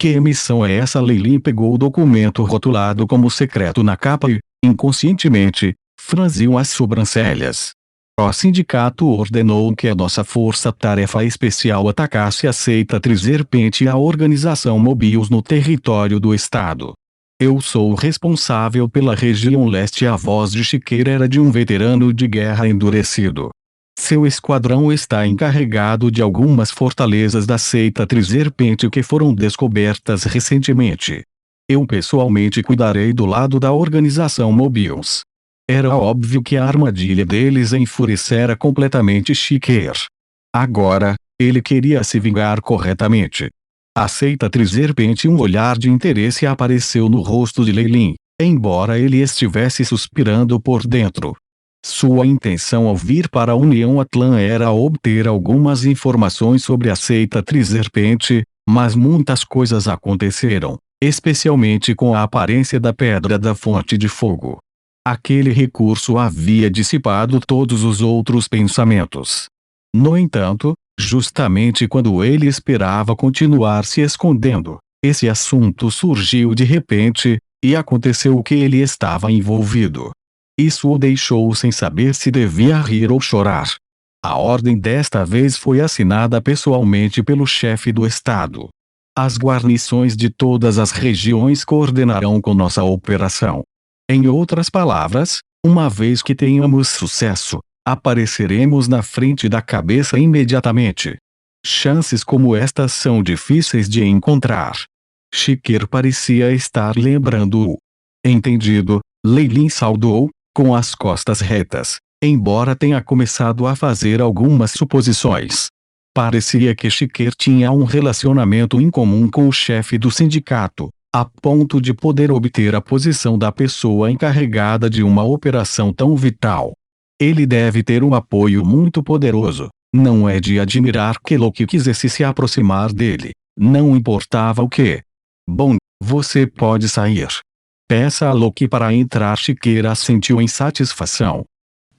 Que missão é essa? Leilin pegou o documento rotulado como secreto na capa e, inconscientemente, franziu as sobrancelhas. O sindicato ordenou que a nossa força-tarefa especial atacasse a seita Trizerpente e a organização Mobius no território do estado. Eu sou o responsável pela região leste. A voz de Shiker era de um veterano de guerra endurecido. Seu esquadrão está encarregado de algumas fortalezas da seita Trizerpente que foram descobertas recentemente. Eu pessoalmente cuidarei do lado da organização Mobius. Era óbvio que a armadilha deles enfurecera completamente Shiker. Agora, ele queria se vingar corretamente. A seita Trizerpente. Um olhar de interesse apareceu no rosto de Leilin, embora ele estivesse suspirando por dentro. Sua intenção ao vir para a União Atlan era obter algumas informações sobre a seita Trizerpente, mas muitas coisas aconteceram, especialmente com a aparência da Pedra da Fonte de Fogo. Aquele recurso havia dissipado todos os outros pensamentos. No entanto, justamente quando ele esperava continuar se escondendo, esse assunto surgiu de repente, e aconteceu o que ele estava envolvido. Isso o deixou sem saber se devia rir ou chorar. A ordem desta vez foi assinada pessoalmente pelo chefe do estado. As guarnições de todas as regiões coordenarão com nossa operação. Em outras palavras, uma vez que tenhamos sucesso, apareceremos na frente da cabeça imediatamente. Chances como estas são difíceis de encontrar. Shiker parecia estar lembrando-o. Entendido, Leilin saudou, com as costas retas, embora tenha começado a fazer algumas suposições. Parecia que Shiker tinha um relacionamento incomum com o chefe do sindicato, a ponto de poder obter a posição da pessoa encarregada de uma operação tão vital. Ele deve ter um apoio muito poderoso. Não é de admirar que Loki quisesse se aproximar dele, não importava o que. Bom, você pode sair. Peça a Loki para entrar. Shiker assentiu em satisfação.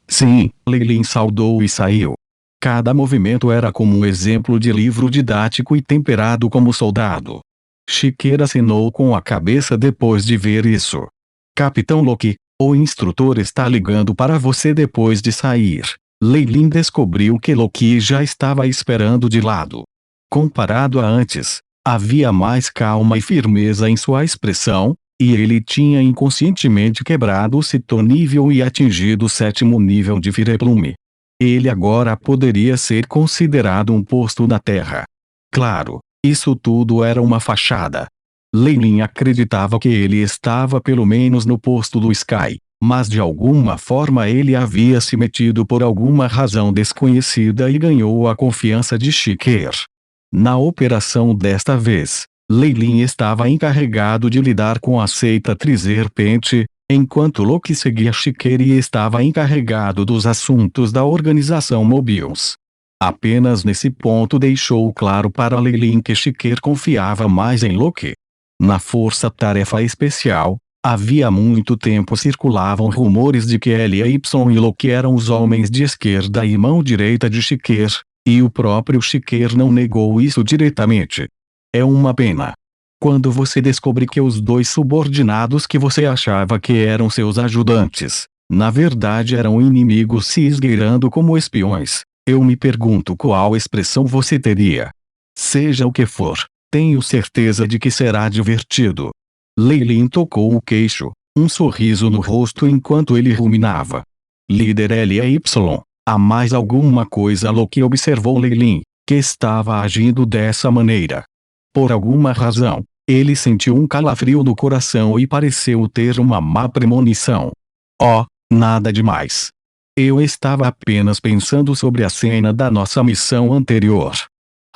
Sim, Leilin saudou e saiu. Cada movimento era como um exemplo de livro didático e temperado como soldado. Shiker assinou com a cabeça depois de ver isso. Capitão Loki, o instrutor está ligando para você depois de sair. Leilin descobriu que Loki já estava esperando de lado. Comparado a antes, havia mais calma e firmeza em sua expressão, e ele tinha inconscientemente quebrado o 5º nível e atingido o 7º nível de Fireplume. Ele agora poderia ser considerado um posto na Terra. Claro, isso tudo era uma fachada. Leilin acreditava que ele estava pelo menos no posto do Sky, mas de alguma forma ele havia se metido por alguma razão desconhecida e ganhou a confiança de Shiker. Na operação desta vez, Leilin estava encarregado de lidar com a seita Trizerpente, enquanto Loki seguia Shiker e estava encarregado dos assuntos da organização Mobius. Apenas nesse ponto deixou claro para Leilin que Shiker confiava mais em Loki. Na força-tarefa especial, havia muito tempo circulavam rumores de que Ly e Loki eram os homens de esquerda e mão direita de Shiker, e o próprio Shiker não negou isso diretamente. É uma pena. Quando você descobre que os dois subordinados que você achava que eram seus ajudantes, na verdade eram inimigos se esgueirando como espiões, eu me pergunto qual expressão você teria. Seja o que for, tenho certeza de que será divertido. Leilin tocou o queixo, um sorriso no rosto enquanto ele ruminava. Líder Ly, há mais alguma coisa? Loki observou Leilin, que estava agindo dessa maneira. Por alguma razão, ele sentiu um calafrio no coração e pareceu ter uma má premonição. Oh, nada demais. Eu estava apenas pensando sobre a cena da nossa missão anterior.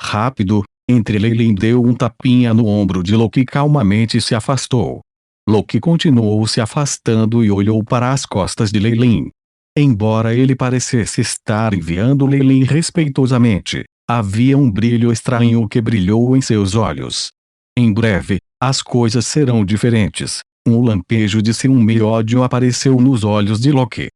Rápido, Leilin deu um tapinha no ombro de Loki e calmamente se afastou. Loki continuou se afastando e olhou para as costas de Leilin. Embora ele parecesse estar enviando Leilin respeitosamente, havia um brilho estranho que brilhou em seus olhos. Em breve, as coisas serão diferentes. Um lampejo de ciúme e ódio apareceu nos olhos de Loki.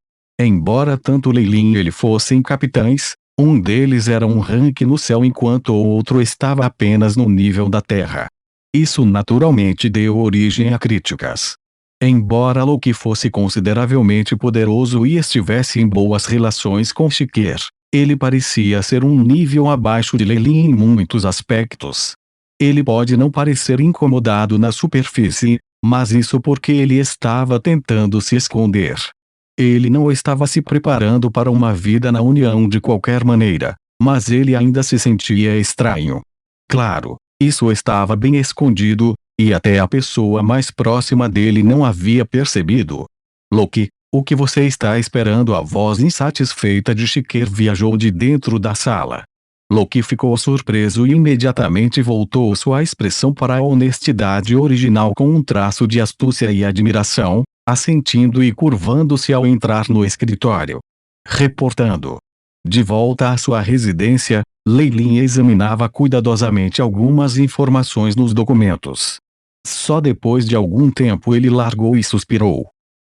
Embora tanto Leilin e ele fossem capitães, um deles era um rank no céu enquanto o outro estava apenas no nível da terra. Isso naturalmente deu origem a críticas. Embora Loki fosse consideravelmente poderoso e estivesse em boas relações com Shikir, ele parecia ser um nível abaixo de Leilin em muitos aspectos. Ele pode não parecer incomodado na superfície, mas isso porque ele estava tentando se esconder. Ele não estava se preparando para uma vida na União de qualquer maneira, mas ele ainda se sentia estranho. Claro, isso estava bem escondido, e até a pessoa mais próxima dele não havia percebido. Loki, o que você está esperando? A voz insatisfeita de Shikir viajou de dentro da sala. Loki ficou surpreso e imediatamente voltou sua expressão para a honestidade original com um traço de astúcia e admiração, assentindo e curvando-se ao entrar no escritório. Reportando. De volta à sua residência, Leilin examinava cuidadosamente algumas informações nos documentos. Só depois de algum tempo ele largou e suspirou.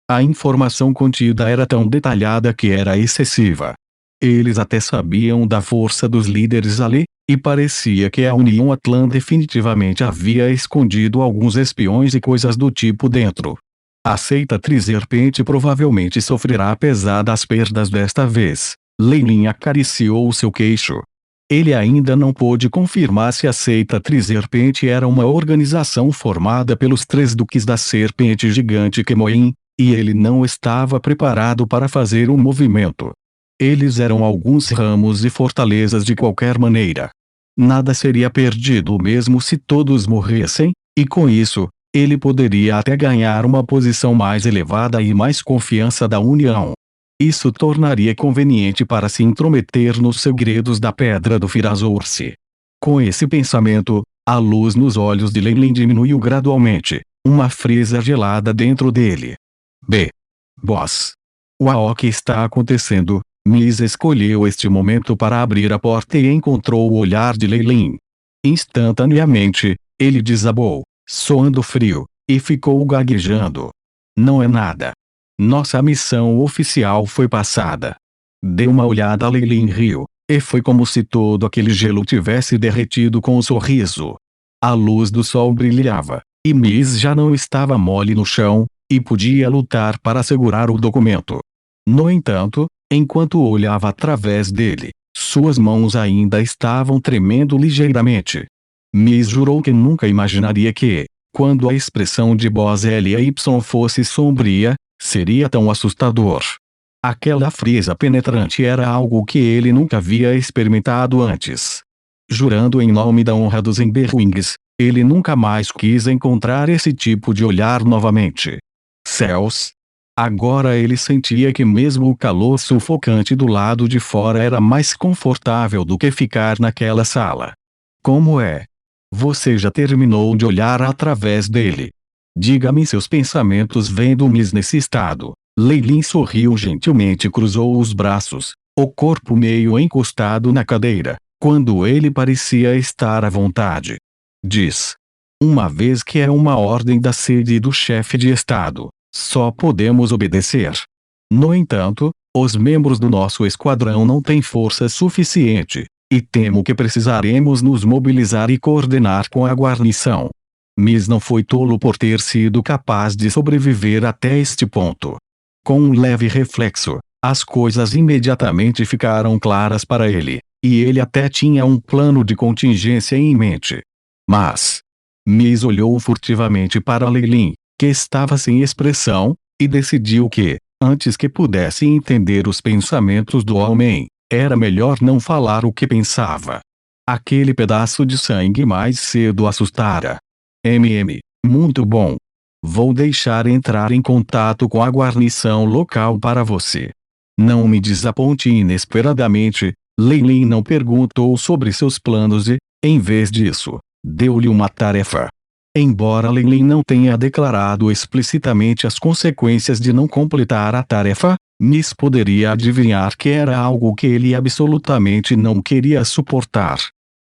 A informação contida era tão detalhada que era excessiva. Eles até sabiam da força dos líderes ali, e parecia que a União Atlan definitivamente havia escondido alguns espiões e coisas do tipo dentro. A seita Trizerpente provavelmente sofrerá pesadas perdas desta vez. Leilin acariciou seu queixo. Ele ainda não pôde confirmar se a seita Trizerpente era uma organização formada pelos 3 duques da serpente gigante Kemoin, e ele não estava preparado para fazer um movimento. Eles eram alguns ramos e fortalezas de qualquer maneira. Nada seria perdido mesmo se todos morressem, e com isso, ele poderia até ganhar uma posição mais elevada e mais confiança da União. Isso tornaria conveniente para se intrometer nos segredos da Pedra do Firazorce. Com esse pensamento, a luz nos olhos de Leilin diminuiu gradualmente, uma frieza gelada dentro dele. Boss. O que está acontecendo? Miss escolheu este momento para abrir a porta e encontrou o olhar de Leilin. Instantaneamente, ele desabou, soando frio, e ficou gaguejando. Não é nada. Nossa missão oficial foi passada. Deu uma olhada a Leilin riu, e foi como se todo aquele gelo tivesse derretido com um sorriso. A luz do sol brilhava, e Miss já não estava mole no chão, e podia lutar para segurar o documento. No entanto, enquanto olhava através dele, suas mãos ainda estavam tremendo ligeiramente. Miss jurou que nunca imaginaria que, quando a expressão de Boss Ly fosse sombria, seria tão assustador. Aquela frieza penetrante era algo que ele nunca havia experimentado antes. Jurando em nome da honra dos Emberwings, ele nunca mais quis encontrar esse tipo de olhar novamente. Céus! Agora ele sentia que mesmo o calor sufocante do lado de fora era mais confortável do que ficar naquela sala. Como é? Você já terminou de olhar através dele? Diga-me seus pensamentos vendo-me nesse estado. Leilin sorriu gentilmente e cruzou os braços, o corpo meio encostado na cadeira, quando ele parecia estar à vontade. Diz. Uma vez que é uma ordem da sede do chefe de estado, só podemos obedecer. No entanto, os membros do nosso esquadrão não têm força suficiente, e temo que precisaremos nos mobilizar e coordenar com a guarnição. Miss não foi tolo por ter sido capaz de sobreviver até este ponto. Com um leve reflexo, as coisas imediatamente ficaram claras para ele, e ele até tinha um plano de contingência em mente. Mas Miss olhou furtivamente para Leilin, que estava sem expressão, e decidiu que, antes que pudesse entender os pensamentos do homem, era melhor não falar o que pensava. Aquele pedaço de sangue mais cedo assustara. Muito bom. Vou deixar entrar em contato com a guarnição local para você. Não me desaponte inesperadamente. Leilin não perguntou sobre seus planos e, em vez disso, deu-lhe uma tarefa. Embora Leilin não tenha declarado explicitamente as consequências de não completar a tarefa, Miss poderia adivinhar que era algo que ele absolutamente não queria suportar.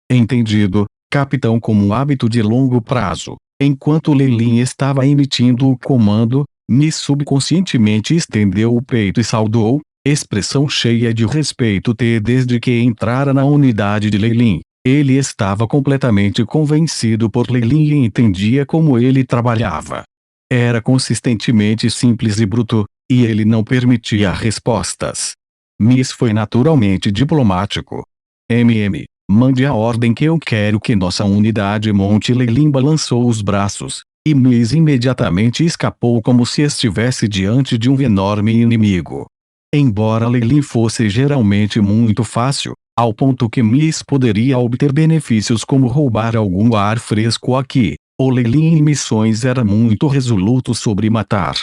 Entendido, capitão. Como um hábito de longo prazo, enquanto Leilin estava emitindo o comando, Miss subconscientemente estendeu o peito e saudou, expressão cheia de respeito. Desde que entrara na unidade de Leilin, Ele estava completamente convencido por Lei Lin e entendia como ele trabalhava. Era consistentemente simples e bruto, e ele não permitia respostas. Miss foi naturalmente diplomático. Mande a ordem que eu quero que nossa unidade monte. Lei Lin balançou os braços, e Miss imediatamente escapou como se estivesse diante de um enorme inimigo. Embora Lei Lin fosse geralmente muito fácil, ao ponto que Miss poderia obter benefícios como roubar algum ar fresco aqui, o Lei Lin em missões era muito resoluto sobre matar.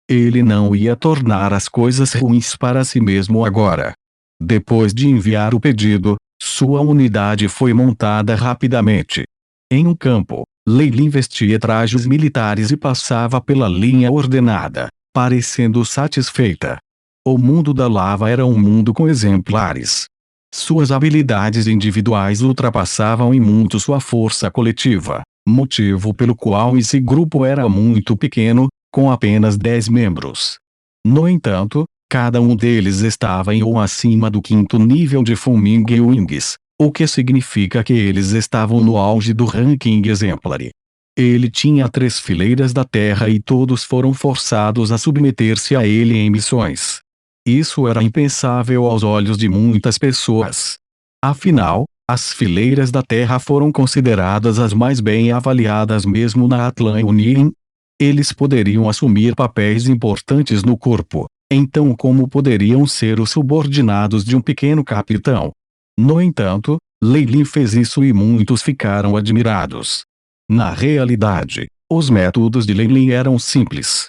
Ele não ia tornar as coisas ruins para si mesmo agora. Depois de enviar o pedido, sua unidade foi montada rapidamente. Em um campo, Lei Lin vestia trajes militares e passava pela linha ordenada, parecendo satisfeita. O mundo da lava era um mundo com exemplares. Suas habilidades individuais ultrapassavam em muito sua força coletiva, motivo pelo qual esse grupo era muito pequeno, com apenas 10 membros. No entanto, cada um deles estava em ou acima do 5º nível de Funming e Wings, o que significa que eles estavam no auge do ranking exemplary. Ele tinha 3 fileiras da terra e todos foram forçados a submeter-se a ele em missões. Isso era impensável aos olhos de muitas pessoas. Afinal, as fileiras da terra foram consideradas as mais bem avaliadas mesmo na Atlan Union. Eles poderiam assumir papéis importantes no corpo, então como poderiam ser os subordinados de um pequeno capitão? No entanto, Lei Lin fez isso e muitos ficaram admirados. Na realidade, os métodos de Lei Lin eram simples.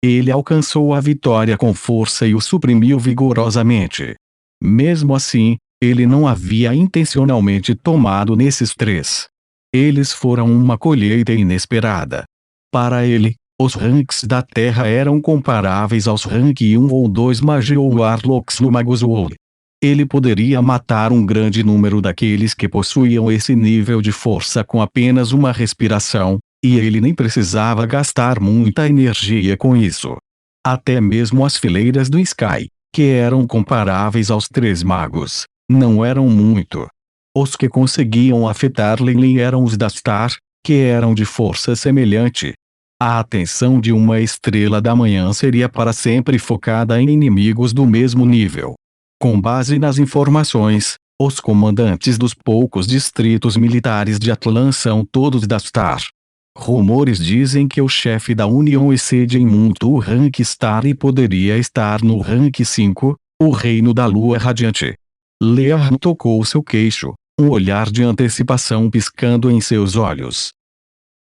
Ele alcançou a vitória com força e o suprimiu vigorosamente. Mesmo assim, ele não havia intencionalmente tomado nesses 3. Eles foram uma colheita inesperada. Para ele, os ranks da Terra eram comparáveis aos rank 1 ou 2 Magi ou Warlocks no Magus World. Ele poderia matar um grande número daqueles que possuíam esse nível de força com apenas uma respiração, e ele nem precisava gastar muita energia com isso. Até mesmo as fileiras do Sky, que eram comparáveis aos 3 magos, não eram muito. Os que conseguiam afetar Lei Lin eram os da Star, que eram de força semelhante. A atenção de uma estrela da manhã seria para sempre focada em inimigos do mesmo nível. Com base nas informações, os comandantes dos poucos distritos militares de Atlan são todos da Star. Rumores dizem que o chefe da União excede em muito o rank Star e poderia estar no rank 5, o Reino da Lua Radiante. Learn tocou seu queixo, um olhar de antecipação piscando em seus olhos.